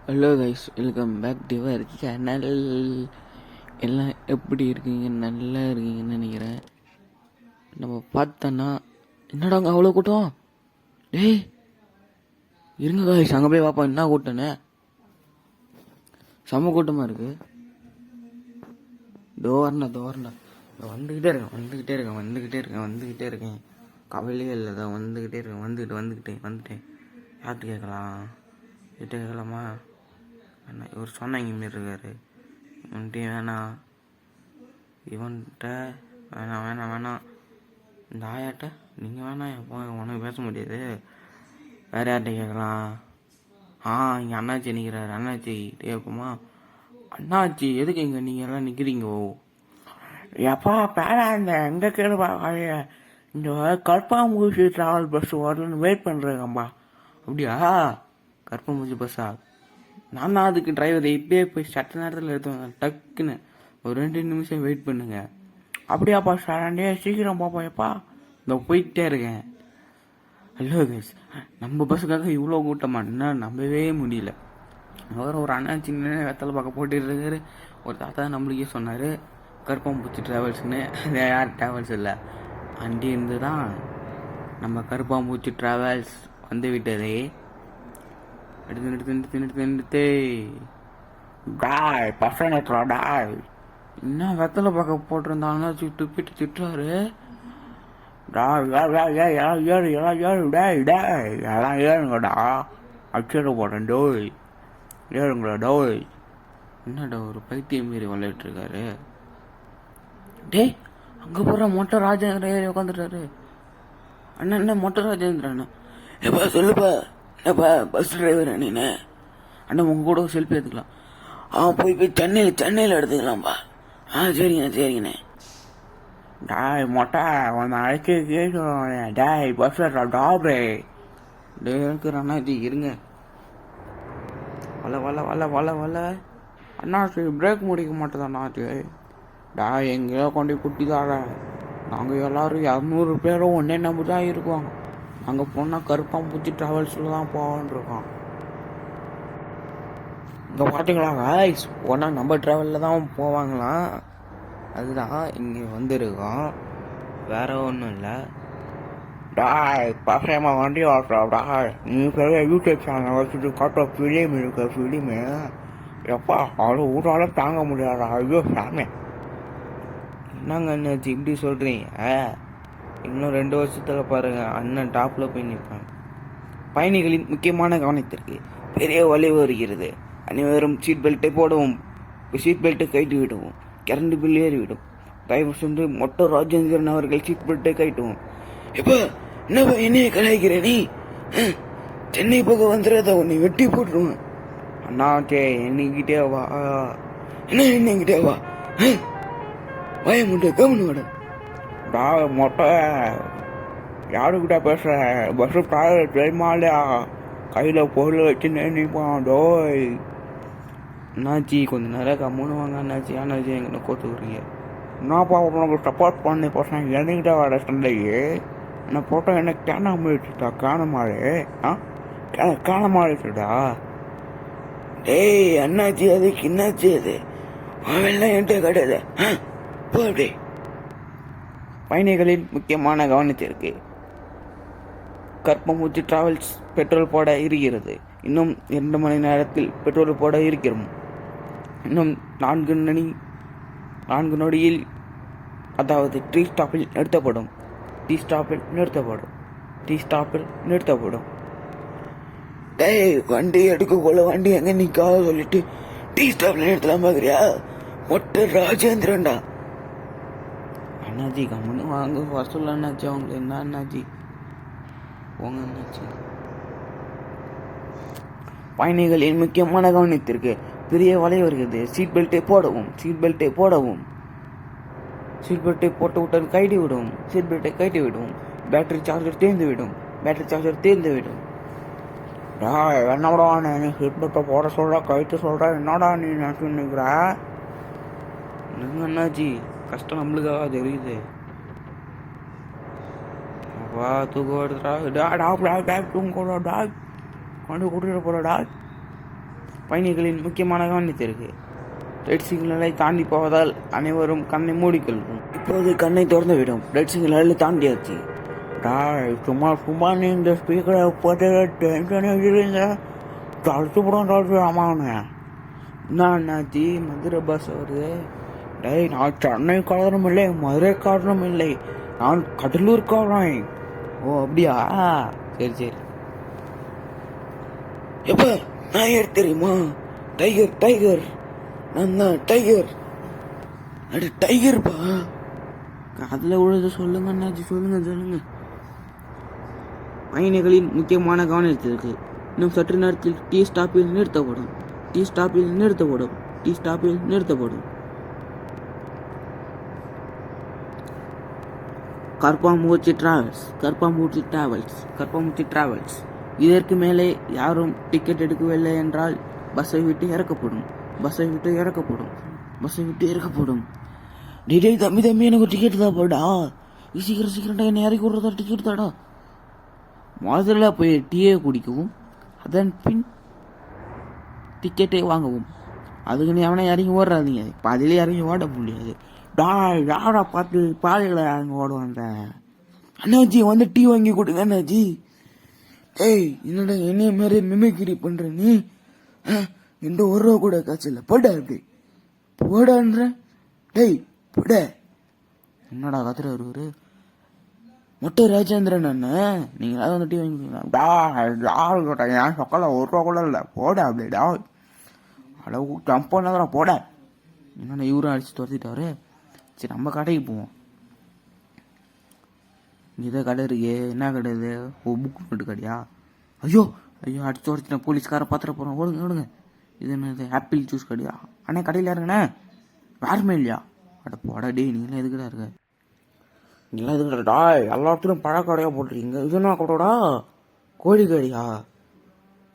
Hello guys, welcome back to our channel. எல்லாம் எப்படி இருக்கீங்க? நல்லா இருக்கீங்கன்னு நினைக்கிறேன். நம்ம பார்த்தோன்னா என்னடா அங்கே அவ்வளோ கூட்டம்? டேய் இருங்க கைஸ், அங்கே போய் பார்ப்போம் என்ன கூட்டம்னு. செம்ம கூட்டமாக இருக்கு. தோரணா வந்துக்கிட்டே இருக்கேன். கவலையே இல்லை, தான் வந்துக்கிட்டே இருக்கேன். வந்துட்டேன். யார்கிட்ட கேட்கலாமா? வேணா, இவர் சொன்னாங்க மாரி இருக்காரு. இவன்கிட்ட வேணாம், இவன்கிட்ட வேணாம். இந்த ஆயாட்ட நீங்கள் வேணாம், எப்போ உனக்கு பேச முடியாது. வேறு யார்கிட்ட கேட்கலாம்? இங்கே அண்ணாச்சி நிற்கிறாரு. அண்ணாச்சி கேட்குமா? அண்ணாச்சி எதுக்கு இங்கே நீங்கள் எல்லாம் நிற்கிறீங்க? எப்பா பேராந்த எங்கே கேளுப்பா, இந்த கற்பாம்பூச்சி ட்ராவல் பஸ் வரலன்னு வெயிட் பண்ணுறேங்கப்பா. அப்படியா? கற்பம்பூச்சி பஸ்ஸா? நான் தான் அதுக்கு டிரைவர். இப்பயே போய் சட்ட நேரத்தில் எடுத்துவாங்க. டக்குன்னு ஒரு 2 நிமிஷம் வெயிட் பண்ணுங்க. அப்படியாப்பா சாரண்டே, சீக்கிரம் பாப்பாப்பா. இந்த போயிட்டே இருக்கேன். ஹலோ கைஸ், நம்ம பஸ்ஸுக்காக இவ்வளோ கூட்டமானா நம்பவே முடியல. அவர் ஒரு அண்ணா சின்ன வெத்தலை பார்க்க போட்டுட்டு இருக்காரு. ஒரு தாத்தா நம்மளுக்கே சொன்னார் கருப்பாம்பூச்சி ட்ராவல்ஸ்னு. அது யார் ட்ராவல்ஸ் இல்லை, அண்டி இருந்து தான் நம்ம கருப்பாம்பூச்சி ட்ராவல்ஸ் வந்து விட்டதே. எடுத்து டாய் பசங்க டாய் என்ன வெத்தலை பார்க்க போட்டிருந்தாங்கன்னா துப்பிட்டு திட்டுறாரு. எல்லாம் ஏறுங்கடா, அச்சர போட்டேன் டோய், ஏறுங்களா டோய். என்னடா ஒரு பைத்தியம் மாரி விளையாட்டு இருக்காரு. டேய் அங்கே போகிற மொட்டை ராஜேந்திரன் ஏறி உட்காந்துட்டாரு. அண்ணா என்ன மொட்டை ராஜேந்திரன்? எப்பா சொல்லுப்பா. என்னப்பா பஸ் டிரைவர் நீனு? அண்ணா உங்க கூட செல்ஃபி எடுத்துக்கலாம். போய் சென்னையில் எடுத்துக்கலாம்ப்பா. சரிங்கண்ணே. டாய் மொட்டை உன்னை அழைச்சி கேட்க டாய் பஸ் டாப்ரே இருக்கிற அண்ணாச்சி இருங்க. வல அண்ணாச்சி பிரேக் முடிக்க மாட்டேதா அண்ணாச்சி? டாய் எங்கேயோ கொண்டு குட்டிதாட. நாங்கள் எல்லாரும் 200 பேரும் ஒன்னே நம்பி தான் இருக்கோம். அங்கே போனால் கருப்பாம்பூச்சி ட்ராவல்ஸில் தான் போகலான்னு இருக்கோம். இங்கே பார்த்தீங்களா காய்ஸ், போனால் நம்ம ட்ராவலில் தான் போவாங்களாம். அதுதான் இங்கே வந்திருக்கோம், வேற ஒன்றும் இல்லை. டாய் பசமா வண்டி ஓட்டுறோம் டாய். நீ பெரிய யூடியூப் சேனல் வச்சுட்டு காட்டுற ஃபிலிம் இருக்கு. ஃபிலிமு எப்பா அவ்வளோ ஊரால தாங்க முடியாதா? ஐயோ சாமி, என்னங்க அண்ணாச்சி இப்படி சொல்கிறீங்க? இன்னும் 2 வருஷத்தில் பாருங்க அண்ணன் டாப்பில் போய் நிற்பாங்க. பயணிகளின் முக்கியமான கவனத்திற்கு பெரிய வளைவு வருகிறது. அனைவரும் சீட் பெல்ட்டை போடவும், சீட் பெல்ட்டை கைட்டு விடவும். கரண்ட் பில் ஏறிவிடும். தயவு சென்று மொட்டை ராஜேந்திரன் அவர்கள் சீட் பெல்ட்டை கைட்டுவோம். எப்போ என்னப்பா என்னைய கலாய்க்கிற நீ? சென்னை பக்கம் வந்துடுறத உன்னை வெட்டி போட்டுருவேன். அண்ணாச்சே என்னைக்கிட்டே வா. என்னங்கிட்டே வா. வாய முட்டை கவனம் விட. மொட்டை யாருக்கிட்ட பேசுற? பஸ்ஸு டிராவல் தெரியுமாலையா? கையில் பொருள் வச்சு நினைப்பான் டோய். அண்ணாச்சி கொஞ்சம் நேரம் கம்முன்னு வாங்க அண்ணாச்சி. அண்ணாச்சி எங்களை கோத்துக்குறீங்க. என்னப்பா உனக்கு சப்போர்ட் பண்ணி பசங்க என்னைக்கிட்ட வர சண்டைக்கு என்ன போட்டோ என்ன காணாமட்டா? காணமாடிச்சுடா. டேய் அண்ணாச்சி, அதுக்கு என்னாச்சு? அது அவெல்லாம் என்கிட்ட கிடையாது. போ அப்படி. பயணிகளின் முக்கியமான கவனத்திற்கு கற்பம்பூச்சி டிராவல்ஸ் பெட்ரோல் போட இருக்கிறது. இன்னும் 2 மணி நேரத்தில் பெட்ரோல் போட இருக்கிறோம். இன்னும் 4 நொடியில், அதாவது டீ ஸ்டாப்பில் நிறுத்தப்படும். டேய் வண்டி எடுக்கக்குள்ள வண்டி எங்க நிற்காத சொல்லிட்டு டீ ஸ்டாப்பில் நிறுத்தலாம் பார்க்குறியா? மொட்டை ராஜேந்திரன்டா. அண்ணாச்சி கம்முன்னு வாங்க, வர சொல்ல அண்ணாச்சி. அவங்களுக்கு என்ன அண்ணாச்சி? போங்க அண்ணாச்சி. பயணிகளின் முக்கியமான கவனத்திற்கு பெரிய வலை வருகிறது. சீட் பெல்ட்டை போட்டு விட்டால் கைட்டி விடும். சீட் பெல்ட்டை கைட்டி விடும். பேட்டரி சார்ஜர் தீர்ந்து விடும். என்னடா நீ சீட் பெல்ட்டை போட சொல்ற, கைட்டு சொல்ற, என்னடா நீ நினைக்கிற? அண்ணாச்சி கஷ்டம் நம்மளுக்காக தெரியுது. வா தூக்கம் வருதுடா. தூங்க கூட கொண்டு கூட்டிட்டு போறடா. பயணிகளின் முக்கியமான கவனத்திற்கு ரெட் சிக்னலை தாண்டி போவதால் அனைவரும் கண்ணை மூடிக்கொள்வோம். இப்போது கண்ணை திறந்து விடும். ரெட் சிக்னலை தாண்டியாச்சு. சும்மா சும்மா நீ இந்த ஸ்பீக்கரை போட்டு டென்ஷன் எழுதிருங்க. தடுத்து போடும் தடுத்து ஆமாண்ணே. என்னாச்சு மதுரை பஸ் வருது. டேய் நான் சென்னை காரணம் இல்லை, மதுரை காரணம் இல்லை, நான் கடலூர் காரணம். ஓ அப்படியா, சரி சரி. எப்ப டைகர் தெரியுமா? டைகர் டைகர் நான் தான் டைகர். அடி டைகர்ப்பா. அதில் உள்ளது சொல்லுங்க அண்ணாச்சி, சொல்லுங்க சொல்லுங்க. பயணிகளின் முக்கியமான கவனத்திற்கு இன்னும் சற்று நேரத்தில் டீ ஸ்டாப்பில் நிறுத்தப்படும். டீ ஸ்டாப்பில் நிறுத்தப்படும். டீ ஸ்டாப்பில் நிறுத்தப்படும். கர்ப்பாம்பூச்சி டிராவல்ஸ், கர்ப்பாம்பூச்சி டிராவல்ஸ், கர்ப்பாம்பூச்சி டிராவல்ஸ். இதற்கு மேலே யாரும் டிக்கெட் எடுக்கவில்லை என்றால் பஸ்ஸை விட்டு இறக்கப்படும். பஸ்ஸை விட்டு இறக்கப்படும். பஸ்ஸை விட்டு இறக்கப்படும். டிடே தம்பி தம்பி எனக்கு டிக்கெட் தான் போடா. சீக்கிரம் சீக்கிரம்டா என்னை இறக்கி விடுறதா டிக்கெட் தாடா. முதல்ல போய் டீயே குடிக்கவும், அதன் பின் டிக்கெட்டை வாங்கவும். அதுக்கு நீ அவனை இறங்கி ஓடுறாதீங்க. பாதியிலே இறங்கி ஓட முடியாது. யாரா பார்த்து பாதையில் இறங்கி ஓடுவாங்க. அண்ணாச்சி வந்து டீ வாங்கி கொடுங்க அண்ணாச்சி. ஏய் என்னடா என்னைய மாரி மிமிக்ரி பண்ற நீ? எந்த ஒரு ரூபா கூட காசு இல்லை. போடா அப்படி போடான்ற. டேய் போட. என்னடா கத்துற வருவாரு மொட்டை ராஜேந்திரன் அண்ணன். நீங்களா வந்து டீ வாங்கி என் சொக்கல ஒரு ரூபா கூட இல்லை. போட அப்படிடா அளவு ஜம்ப் பண்ணாதான் போட. என்னென்ன இவரும் அடிச்சு துரத்திட்டாரு. சரி நம்ம கடைக்கு போவோம். இங்கே கடை இருக்கு. என்ன கடை இது? ஓ புக் நோட்டு கடையா? ஐயோ ஐயோ அடிச்சு துரத்திட்டேன். போலீஸ்கார பார்த்துட போகிறோம். ஓடுங்க ஓடுங்க. இது என்னது ஆப்பிள் ஜூஸ் கடையா? அண்ணே கடையில் இருங்கண்ணே. யாருமே இல்லையா? அட போடா டே, நீங்களாம் எதுக்கடா இருக்க? நீங்களாம் எதுக்கடா? எல்லாத்துலையும் பழக்கடையாக போட்டிருக்கீங்க. இது என்ன கடையோடா? கோழி கடையா?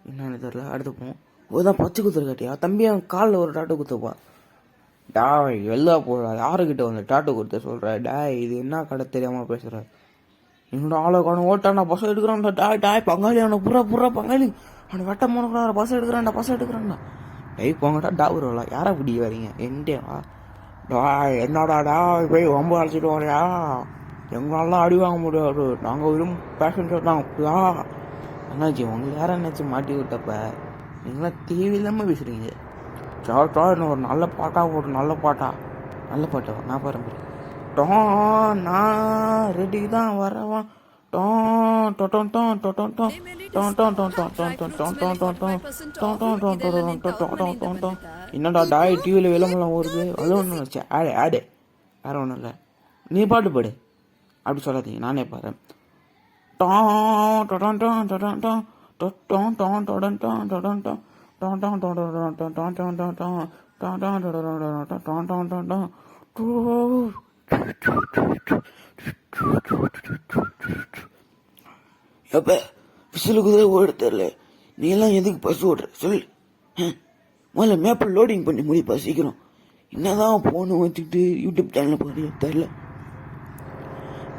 என்னன்னு தெரியல. அடுத்து போவோம். ஓதான் பச்சை குத்துற கட்டியா? தம்பி அவன் காலில் ஒரு டாட்டு குத்துப்பா. டாய் வெளில போடா. யாருக்கிட்ட வந்து டாட்டு கொடுத்த சொல்கிற? டாய் இது என்ன கடை தெரியாமல் பேசுகிற? என்னோட ஆளை காணும் ஓட்டான். பஸ் எடுக்கிறான்டா. டாய் டாய் பங்காளி அவனை புறா புறா பங்காளி அவனை வெட்ட போனக்கூடா. பஸ் எடுக்கிறான்டா பஸ் எடுக்கிறான்டா. டை போங்கடா. டாபர் வரல. யாரை பிடி வரீங்க? என்டேவா? டாய் என்னடா டாய் போய் ரொம்ப அழைச்சிட்டு வரையா? எங்களாலாம் அடி வாங்க முடியாது. நாங்கள் வெறும் பேசஞ்சர் தான். அப்படியா அண்ணாச்சி? உங்களுக்கு யாரும் என்னாச்சு மாட்டி விட்டப்ப நீங்களாம் தேவையில்லாமல் பேசுகிறீங்க. சார் ஒரு நல்ல பாட்டா போட்டு. நல்ல பாட்டா நல்ல பாட்டா நான் பாருங்க. நான் ரெடி தான் வரவா. என்னடா டாய் டிவியில் விளம்பரம் வருது. அது ஒன்றும் வச்சு ஆடு ஆடு வேற ஒன்றும் இல்லை. நீ பாட்டு பாடு. அப்படி சொல்லாதீங்க, நானே பாரு. எப்ப விசிலுக்குதே ஓட தெரியல. நீ எல்லாம் எதுக்கு பஸ் ஓடுற சொல்லு. முதல்ல மேப்பில் லோடிங் பண்ணி முடிப்பா சீக்கிரம். என்னதான் போன வச்சுக்கிட்டு யூடியூப் சேனல் பாரு தெரியல.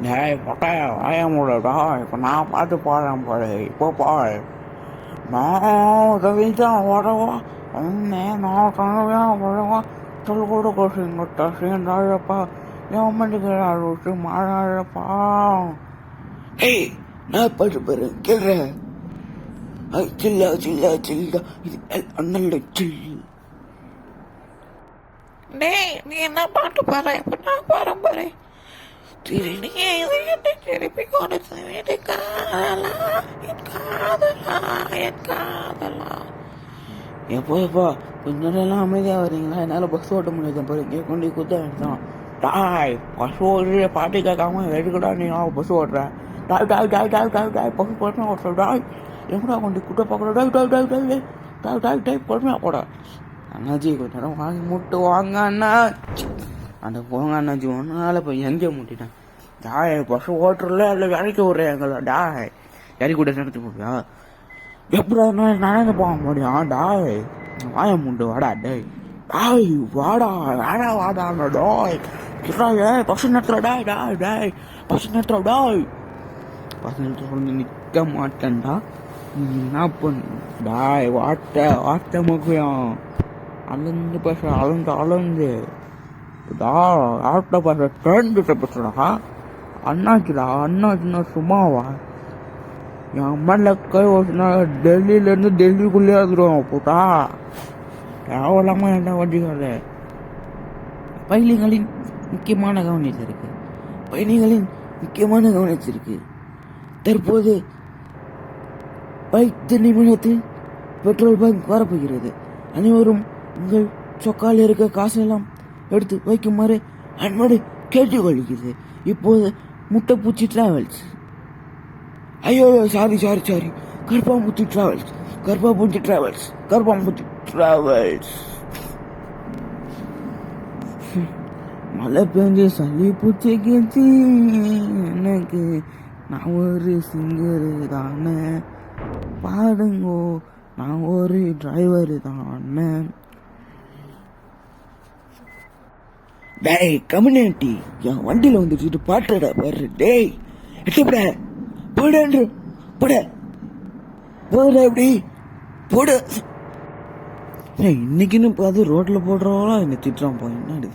டேய் பொட்டையா வாய மூடா. இப்போ நான் பார்த்து பாடுறேன் பாரு. இப்போ பாரு. நான் உதவிதான் வரவா. நான் கனவையா வரவா. சொல் கூட கோஷங்கட்டா சேர்ந்தாழப்பா. என் மண்டிக்கிறாரு மாறாழப்பா. ஏய் நான் பாட்டு பாரு கேள்ற. சில்லா சில்லா சில்லா இது அண்ணல்ல சில். டேய் நீ என்ன பாட்டு பாரு. இப்போ நான் பாரு பாரு. திருப்பி கொடுத்து என் காதலா என் காதலா என் காதலா. எப்போ கொஞ்ச நேரம் அமைதியாக வரீங்களா? என்னால் பஸ் ஓட்ட முடியாது பாரு. இங்கே கொண்டு குத்த வேண்டாம். டாய் பஸ் ஓடுற பாட்டு கேட்காம எதுக்குடா நீ பஸ் ஓடுற? டாய் டாய் டாய் டாய் டாய் டாய் பஸ் பொறுமையாக ஓட்டுற. டாய் எங்கடா கொண்டு குட்ட பார்க்குற? டாய் டாய் டாய் டாய் டாய் டாய் டாய் டாய் பொறுமையாக போட. அண்ணாச்சி கொஞ்ச நேரம் வாங்கி முட்டு வாங்க அண்ணா. அந்த போங்க அண்ணாச்சி ஒன்றால் இப்போ எங்கே முட்டிட்டேன். டாய் பஸ் ஓட்டுறல இல்லை வேலைக்கு விட்றேன் எங்களை. டாய் இறக்கி கூட நடத்தி போவியா? எப்படா நடந்து போக முடியும்? டாய் வாய முண்டு வாடா. டேய் டாய் வாடா வேடா வாடா. டாய் ஏய் பஸ் நிறுத்துற. டாய் டாய் டாய் பஸ் நிறுத்துற. டாய் பஸ் நிறுத்த சொல்லி நிற்க மாட்டேன்டா. என்ன பண்ண டாய் வார்த்தை வார்த்தை முக்கியம். அளந்து பேச அளந்து ஆட்ட பேச தெரிஞ்சுட்ட பேசுறா. அண்ணாச்சுன்னா சும்மாவா? என் அம்மால கை வச்சுனா டெல்லியிலேருந்து டெல்லிக்குள்ளேயே வந்துடுவோம் போட்டா. தேவையில்லாம என்ன வண்டிகள். பயணிகளின் முக்கியமான கவனிச்சிருக்கு. தற்போது 10 நிமிடத்தில் பெட்ரோல் பங்க் வரப்போகிறது. அனைவரும் உங்கள் சொக்கால் இருக்க காசெல்லாம் எடுத்து வைக்குமாறு அன்போடு கேட்டுக்கொள்கிறது. இப்போது முட்டைப்பூச்சி டிராவல்ஸ், ஐயோ சாரி கருப்பாம்பூச்சி டிராவல்ஸ். மழை பெஞ்சு சளி பூச்சிக்கிச்சு எனக்கு. நான் ஒரு சிங்கரு தானே, பாருங்கோ நான் ஒரு டிரைவரு தானே. டேய் கம்யூனிட்டி, என் வண்டியில வந்துட்டு பாட்டுடா பாரு. டேய் எட்டப்பட போடு போட எப்படி போடு. இன்னைக்குன்னு பார்த்து ரோட்ல போடுறவங்களா என்ன திட்டுறான் போய். என்னது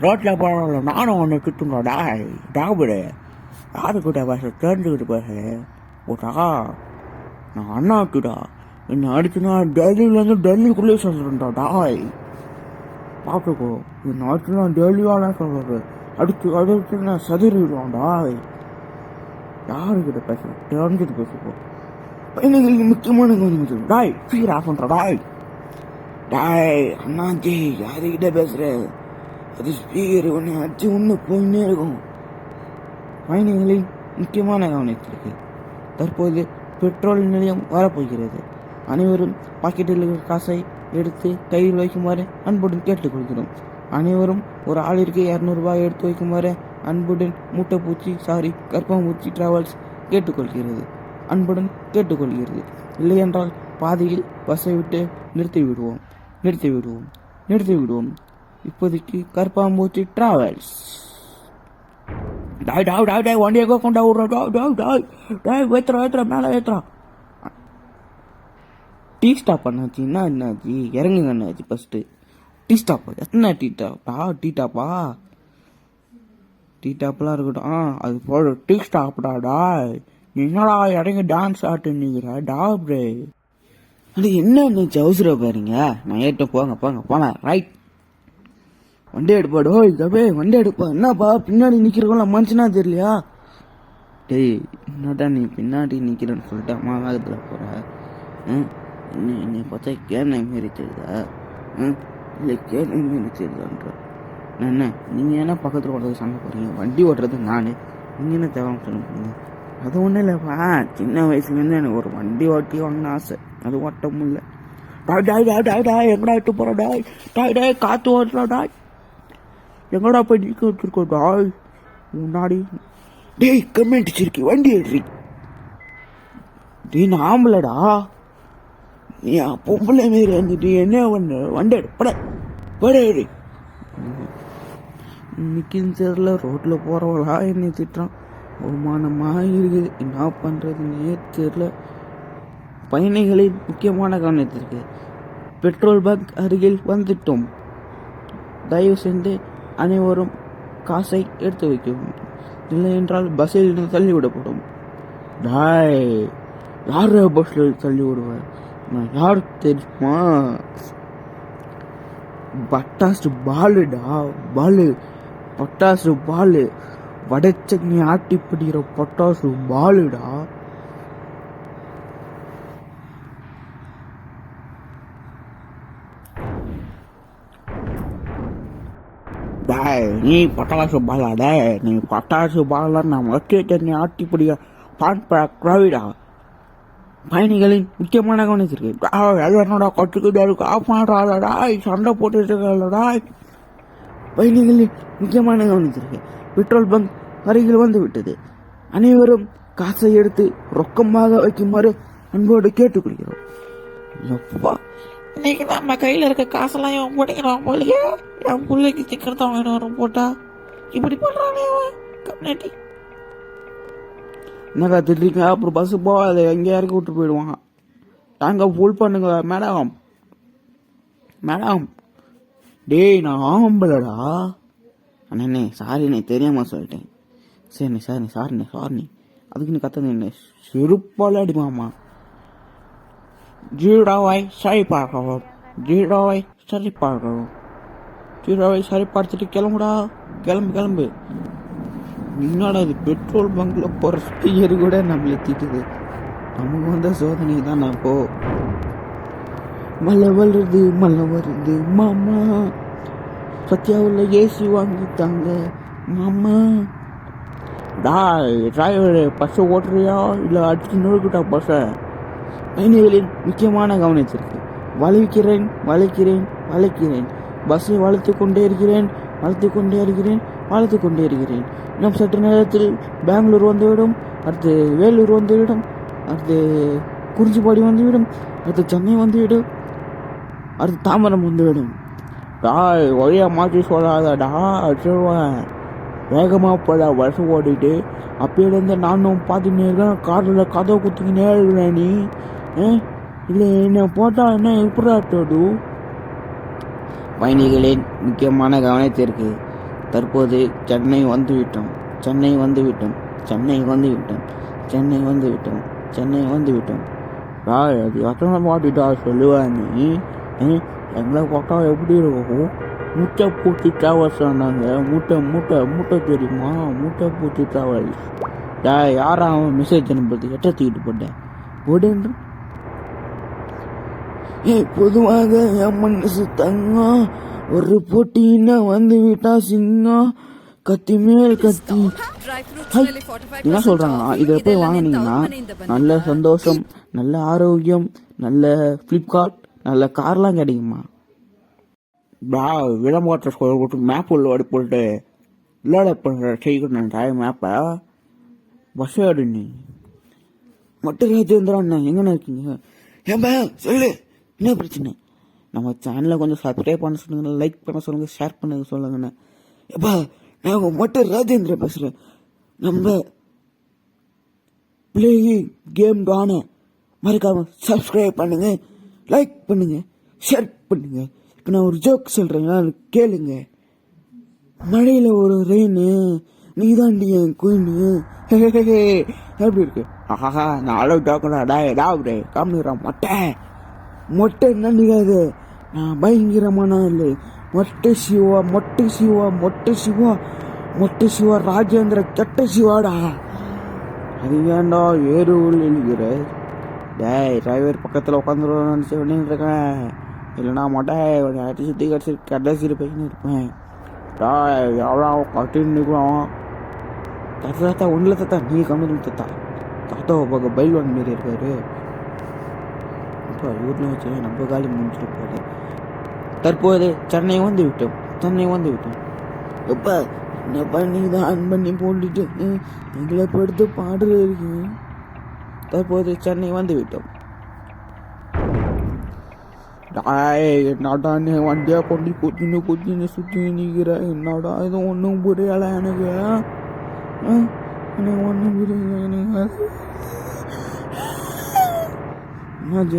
ரோட்ல போடுறவங்கள நானும் ஒன்று திட்டுங்களா? டாபுடு யாரு கூட பேச தெரிஞ்சுக்கிட்டு பேச போட்டா. நான் அண்ணாக்குடா என்ன அடிச்சுனா டெல்லியிலேருந்து டெல்லிக்குள்ளேயே சொல்றேன்டா. டாய் பார்த்துக்கோ, என்ன அடிச்சுனா டெல்லியால சொல்றது. அடுத்து நான் சதுரிடுவான். டாய் யாருக்கிட்ட பேச தெரிஞ்சுட்டு பேசுப்போ. பயணிகள் முக்கியமான கவனிச்சு. டாய் சீக்கிரம் ஆஃப் பண்ற. டாய் அண்ணாச்சி யாருக்கிட்ட பேசுற? அது ஸ்பீக்கர் ஒன்று அடிச்சு ஒன்று போயின்னே இருக்கும். பயணிகளில் முக்கியமான கவனிச்சிருக்கு. தற்போது பெட்ரோல் நிலையம் வரப்போகிறது. அனைவரும் பாக்கெட்டில் இருக்கிற காசை எடுத்து கையில் வைக்குமாறு அன்புடன் கேட்டுக்கொள்கிறோம். அனைவரும் ஒரு ஆளிற்கு 200 ரூபாய் எடுத்து வைக்குமாறு அன்புடன் கருப்பாம்பூச்சி டிராவல்ஸ் கேட்டுக்கொள்கிறது. இல்லையென்றால் பாதியில் பஸ்ஸை விட்டு நிறுத்தி விடுவோம். இப்போதைக்கு கருப்பாம்பூச்சி டிராவல்ஸ். டாய் வண்டியை கொண்டா விடுறா. டாய் ஏத்துறா மேலே ஏத்துறா. டீ ஸ்டாப் அண்ணாச்சி. என்னாச்சு இறங்குங்க அண்ணாச்சி ஃபர்ஸ்ட். டீ ஸ்டாப் எத்தனை டீ டாப்லாம் இருக்கட்டும். அது போட டீ ஸ்டாப்டா. டாய் என்னடா இறங்கி டான்ஸ் ஆட்டு நிற்கிற டாப்ரே. அது என்ன அவசரம் பாருங்க. நான் ஏற்ற போங்க ரைட். வண்டி எடுப்பாடோ வண்டி எடுப்பா. என்னப்பா பின்னாடி நிக்கிறவங்கள மனுஷனா தெரியலையா? டேய் என்னடா நீ பின்னாடி நிக்கிறேன்னு சொல்லிட்டு அம்மா வேகத்துல போற. என்னை பார்த்தா கேனை மாரி தெரியுதா? இல்லை கேனை மாரி தெரியுதான்ற. என்ன நீங்கள் என்ன பக்கத்தில் ஓடுறது சண்டை போடுறீங்க? வண்டி ஓட்டுறது நான், நீங்கள் என்ன தேவை சொல்லுங்க. அது ஒன்றும் இல்லைப்பா, சின்ன வயசுலேருந்து எனக்கு ஒரு வண்டி ஓட்டி வாங்கின ஆசை. அது ஓட்ட முடியல. டாய் எங்கடா இட்டு போகிற? டாய் காற்று ஓட்டுறா. டாய் எங்கடா போய் நிற்க வச்சிருக்கோம்? டாய் முன்னாடி டேய் கமெண்ட் வச்சிருக்கி வண்டி ஏறி. டே நான் ஆம்பளடா, நீ பொம்பளை மாரி வந்துட்டு என்ன பண்ண? வண்டி பட இன்னைக்குன்னு தெரியல, ரோட்டில் போகிறவளா என்னை திட்டுறான். அவமானமாக இருக்குது, என்ன பண்ணுறதுன்னே தெரியல. பயணிகளின் முக்கியமான கவனத்திற்கு பெட்ரோல் பங்க் அருகில் வந்துட்டோம். தயவு செஞ்சு அனைவரும் காசை எடுத்து வைக்கவும், இல்லை என்றால் பஸ்ஸில் இருந்து தள்ளிவிடப்படும். டாய் யார் பஸ்ஸில் தள்ளி விடுவார்? நான் யார் தெரியுமா? பட்டாசு பாலு வடச்சட்னி ஆட்டி பிடிக்கிற பட்டாசு பாலுடா. டாய் நீ பட்டாசு பாலாடா, நீ பட்டாசு பாலா. நான் வடச்சட்னி ஆட்டி பிடிக்கிற பான்படா. பயணிகளின் முக்கியமான கவனிச்சிருக்கு. என்னடா கற்றுக்கிட்டு ஆஃப் பண்ணுறாடா, சண்டை போட்டுட்டு இருக்கா. பயணிகளின் முக்கியமான கவனிச்சிருக்கு. பெட்ரோல் பங்க் அருகில் வந்து விட்டது. அனைவரும் காசை எடுத்து ரொக்கமாக வைக்குமாறு அன்போடு கேட்டுக்கொள்கிறோம். எப்பா இன்னைக்கு நம்ம கையில் இருக்க காசெல்லாம் இவன் போட்டிக்கிறான் போலியே. என் பிள்ளைக்கு சிக்கன் தான் வரும் போட்டா இப்படி பண்றானே கம்யூனிட்டி. என்னக்கா திட்டுறீங்க? அப்புறம் பஸ்ஸு போகாது, எங்கேயா இறக்கி விட்டு போயிடுவான். டேங்கை ஃபுல் பண்ணுங்க மேடம். மேடம் டேய் நான் ஆம்பளடா. அண்ணே சாரிண்ணே, தெரியாம சொல்லிட்டேன். சரிண்ணே சாரிண்ணே. அதுக்கு நீ கத்தது என்ன? செருப்பால அடிமாமா. ஜீரோவை சரி பார்க்கவும். ஜீரோவை சரி பார்த்துட்டு கிளம்புடா. கிளம்பு. என்னடா இது பெட்ரோல் பங்க்ல போற ஸ்பீக்கர் கூட நம்மள திட்டுது. நமக்கு வந்த சோதனை தான். நான் போ மழை வருது மாமா. சத்யாவில் ஏசி வாங்கிட்டாங்க மாமா. டிரைவர் பஸ்ஸை ஓட்டுறியா இல்லை அடிச்சு நொறுக்கிட்டா பஸ்ஸை? பயணிகளின் முக்கியமான கவனத்திற்கு வளைக்கிறேன். பஸ்ஸை வளர்த்து கொண்டே இருக்கிறேன். இன்னும் சற்று நேரத்தில் பெங்களூர் வந்துவிடும். அடுத்து வேலூர் வந்துவிடும். அடுத்து குறிஞ்சிப்பாடி வந்துவிடும். அடுத்து சென்னை வந்துவிடும். அடுத்து தாம்பரம் வந்துவிடும். வழியா மாற்றி சொல்லாதடா, சொல்லுவேன். வேகமாக போட பஸ் ஓடிட்டு அப்பயிலேருந்து நானும் பார்த்துக்கினே இருக்கேன். காரில் கதவை குத்திக்கினே இருக்கிறேன். நீ இல்லை என்ன போட்டால் என்ன எப்படாட்டோடு? பயணிகளின் முக்கியமான கவனத்திற்கு தற்போது சென்னை வந்துவிட்டோம். அது எத்தனை மாட்டிட்டா சொல்லுவேன் நீ? எங்களை பார்த்தா எப்படி இருக்கும்? முட்டை பூச்சி டிராவல்ஸ் சொன்னாங்க. முட்டை தெரியுமா? முட்டை பூச்சி டிராவல்ஸ். யாரா அவன் மெசேஜ் அனுப்புறது? எட்டத்திக்கிட்டு போட்டேன் போடுன்ற. பொதுவாக என் மனசு தங்கம். ஒரு போட்டின்னா வந்து விட்டா சிங்கம். கத்தி மேல் கத்தி. என்ன சொல்றாங்கன்னா, இதை போய் வாங்கினீங்கன்னா நல்ல சந்தோஷம், நல்ல ஆரோக்கியம், நல்ல பிளிப்கார்ட், நல்ல கார்லாம் கிடைக்குமா? விளம்பரத்தை சொல்லிட்டு மேப் உள்ள வாடி போட்டு இல்லோட பண்ணுற செய்யணும். மேப்பை பஸ் ஆடு. நீ மட்டும் ராஜேந்திரா எங்கண்ணா இருக்கீங்க? ஏன்பா சொல்லு, என்ன பிரச்சனை? நம்ம சேனலை கொஞ்சம் சப்ஸ்கிரைப் பண்ண சொல்லுங்க, லைக் பண்ண சொல்லுங்க, ஷேர் பண்ண சொல்லுங்கண்ணே. எப்பா நான் மட்டும் ராஜேந்திரன் பேசுகிறேன். நம்ம பிளேயிங் கேம் தானே, மறக்காம சப்ஸ்கிரைப் பண்ணுங்க, லைக் பண்ணுங்க, ஷேர் பண்ணுங்க. இப்போ நான் ஒரு ஜோக் சொல்கிறேன், கேளுங்க. மழையில் ஒரு ரெயின், நீ தாண்டி என் குயின்னு. எப்படி இருக்கு? ஆஹா நான் அளவு ஜோக்கடா. டாப்டே காமிக்கிறா மொட்டை நன்றிக்காது. நான் பயங்கரமான இல்லை. மொட்டை சிவா ராஜேந்திர கெட்ட சிவாடா. அது ஏண்டா ஏறுவில் எழுகிற? டிரைவர் பக்கத்தில் உட்காந்துருவோம் நினச்சி இருக்கேன். இல்லைனா மொட்டை அடிச்சு சுற்றி கடைசி போயின்னு இருப்பேன். எவ்வளோ கட்டின்னு நிற்கிறோம். தாத்தா ஒன்றில் தாத்தா நீ கம்மி தாத்தாவை பார்க்க பைல்வான் மாரி இருக்காரு. அப்போ ஊரில் வச்சு நம்ம காலி முடிச்சுட்டு போகுது. தற்போது சென்னை வந்து விட்டோம். எப்போ என்னப்பா நீங்கள் தான் ஆன் பண்ணி போட்டுட்டு எங்களை படுத்து பாடுறது இருக்கீங்க. தற்போது சென்னை வந்து விட்டோம். என்னடா நீ வண்டியா கொண்டு குத்தின்னு சுற்றி நிற்கிற? என்னடா இது ஒன்றும் புரியலை எனக்கு. ஒன்றும் புரியல.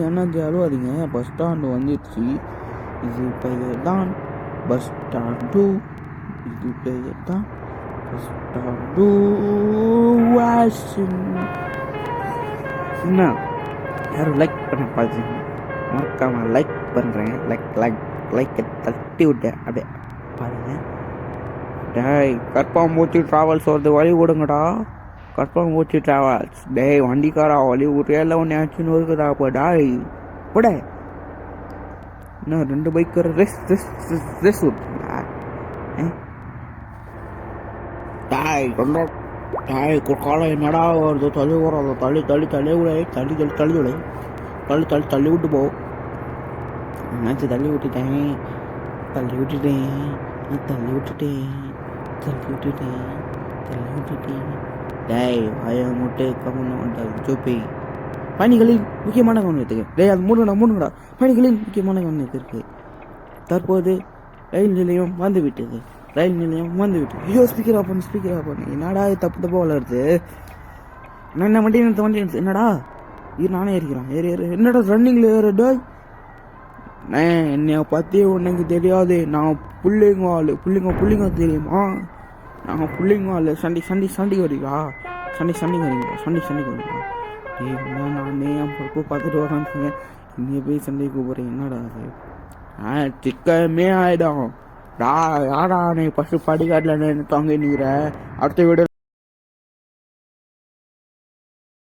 என்னாச்சு அழுவாதீங்க. பஸ் ஸ்டாண்டு வந்துடுச்சு. இது பெயர் தான் பஸ் ஸ்டாண்டு. என்ன யாரும் லைக் பண்ண பார்த்தீங்க? மறக்காம லைக் பண்ணுறேன். லைக்கை தட்டி விட்டேன். அப்படியே பாருங்க. கற்பாம்பூச்சி ட்ராவல்ஸ் வருது, வழி விடுங்கடா. கற்பாம்பூச்சி ட்ராவல்ஸ். வண்டிக்காரா வழி விட்றியா இல்லை ஒன்று ஆச்சுன்னு இருக்குதா? அப்போ போட இன்னும் 2 பைக்கு ரெஸ் விட்டுங்களா? காலம் என்னடா வருது? தள்ளி விடுறோம். தள்ளி விட்டு போ. என்னாச்சு? தள்ளி விட்டுட்டேன். வாய முட்டை கம்மி ஜோப்பி. பயணிகளின் முக்கியமான கவனத்துக்கு அது மூணுங்கடா. பயணிகளின் முக்கியமான கவனத்திற்கு தற்போது ரயில் நிலையம் வந்து விட்டது. ஐயோ ஸ்பீக்கர் ஆஃப் பண்ணு. என்னடா தப்பு வளருது? என்ன வண்டி நிறுத்து என்னடா இது நானே ஏறிக்கிறேன் ஏறு என்னடா ரன்னிங்கில் ஏறு டேய் என்னைய பற்றி உனக்கு தெரியாது நான் புள்ளிங்க தெரியுமா நாங்கள் புள்ளிங்க ஆள் சண்டைக்கு வரீங்களா சண்டைக்கு வரீங்களா நானே என் பொறுப்பு பார்த்துட்டு வரேன் இங்கே போய் சண்டைக்கு கூப்பிட்றேன் என்னடா அது சிக்கமே ஆகிடும் யாரா நீ ஃபஸ்ட்டு படிக்காட்டில் தாங்க நிற்கிற அடுத்த வீடு